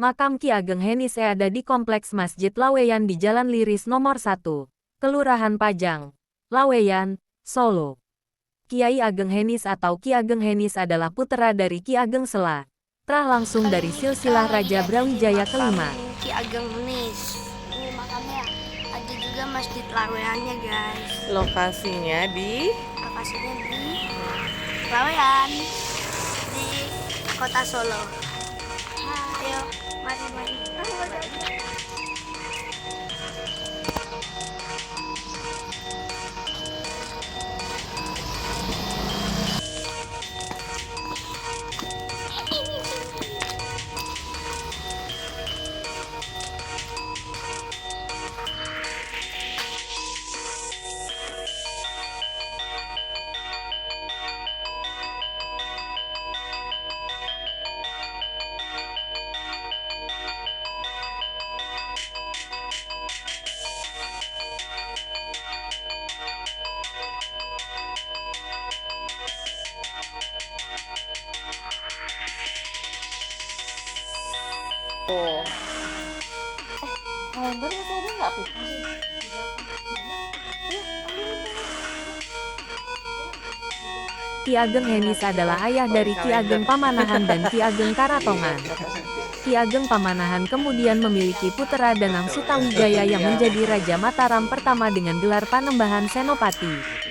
Makam Ki Ageng Henise ada di Kompleks Masjid Laweyan di Jalan Liris Nomor 1, Kelurahan Pajang, Laweyan, Solo. Kiai Ageng Henis atau Ki Ageng Henis adalah putra dari Ki Ageng Sela, langsung dari silsilah Raja Brawijaya kelima. Ki Ageng Henis. Ini makamnya. Ada juga Masjid Laweyannya, guys. Lokasinya di Laweyan, di Kota Solo. Ayo, mari. Oh. Kalender masih ada nggak, Pi? Ki Ageng Henis adalah ayah dari Ki Ageng Pamanahan dan Ki Ageng Karatongan. Ki Ageng Pamanahan kemudian memiliki putra Danang Sutawijaya yang menjadi Raja Mataram pertama dengan gelar Panembahan Senopati.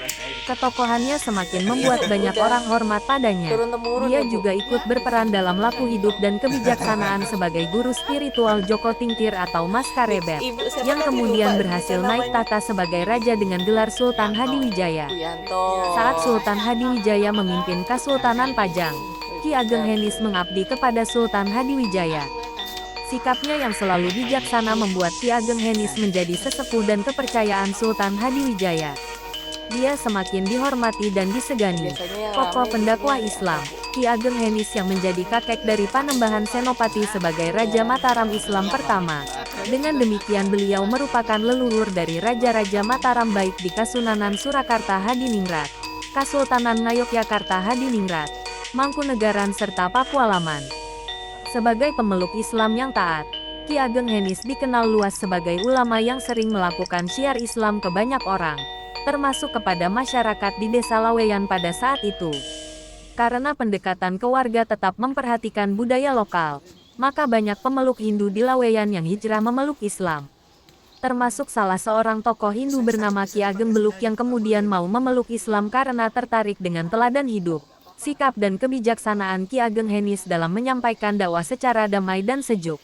Ketokohannya semakin membuat banyak orang hormat padanya. Dia juga ikut berperan dalam laku hidup dan kebijaksanaan sebagai guru spiritual Joko Tingkir atau Mas Karebet, yang kemudian berhasil naik tahta sebagai raja dengan gelar Sultan Hadiwijaya. Saat Sultan Hadiwijaya memimpin Kesultanan Pajang, Ki Ageng Henis mengabdi kepada Sultan Hadiwijaya. Sikapnya yang selalu bijaksana membuat Ki Ageng Henis menjadi sesepuh dan kepercayaan Sultan Hadiwijaya. Dia semakin dihormati dan disegani. Tokoh pendakwah Islam, Ki Ageng Henis yang menjadi kakek dari Panembahan Senopati sebagai Raja Mataram Islam pertama. Dengan demikian beliau merupakan leluhur dari Raja-Raja Mataram baik di Kasunanan Surakarta Hadiningrat, Kasultanan Ngayogyakarta Hadiningrat, Mangkunegaran serta Pakualaman. Sebagai pemeluk Islam yang taat, Ki Ageng Henis dikenal luas sebagai ulama yang sering melakukan syiar Islam ke banyak orang, termasuk kepada masyarakat di Desa Laweyan pada saat itu. Karena pendekatan ke warga tetap memperhatikan budaya lokal, maka banyak pemeluk Hindu di Laweyan yang hijrah memeluk Islam. Termasuk salah seorang tokoh Hindu bernama Ki Ageng Beluk yang kemudian mau memeluk Islam karena tertarik dengan teladan hidup, sikap dan kebijaksanaan Ki Ageng Henis dalam menyampaikan dakwah secara damai dan sejuk.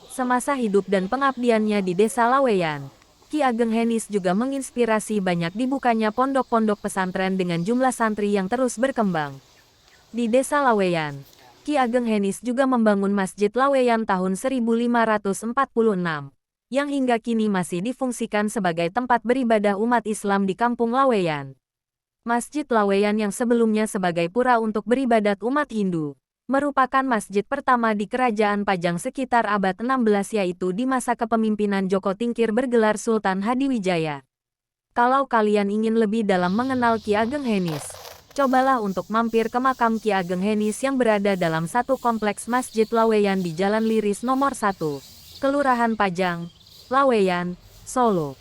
Semasa hidup dan pengabdiannya di Desa Laweyan, Ki Ageng Henis juga menginspirasi banyak dibukanya pondok-pondok pesantren dengan jumlah santri yang terus berkembang. Di Desa Laweyan, Ki Ageng Henis juga membangun Masjid Laweyan tahun 1546, yang hingga kini masih difungsikan sebagai tempat beribadah umat Islam di Kampung Laweyan. Masjid Laweyan yang sebelumnya sebagai pura untuk beribadat umat Hindu, merupakan masjid pertama di Kerajaan Pajang sekitar abad 16 yaitu di masa kepemimpinan Joko Tingkir bergelar Sultan Hadiwijaya. Kalau kalian ingin lebih dalam mengenal Ki Ageng Henis, cobalah untuk mampir ke makam Ki Ageng Henis yang berada dalam satu kompleks Masjid Laweyan di Jalan Liris Nomor 1, Kelurahan Pajang, Laweyan, Solo.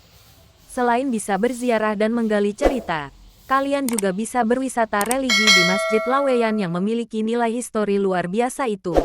Selain bisa berziarah dan menggali cerita, kalian juga bisa berwisata religi di Masjid Laweyan yang memiliki nilai histori luar biasa itu.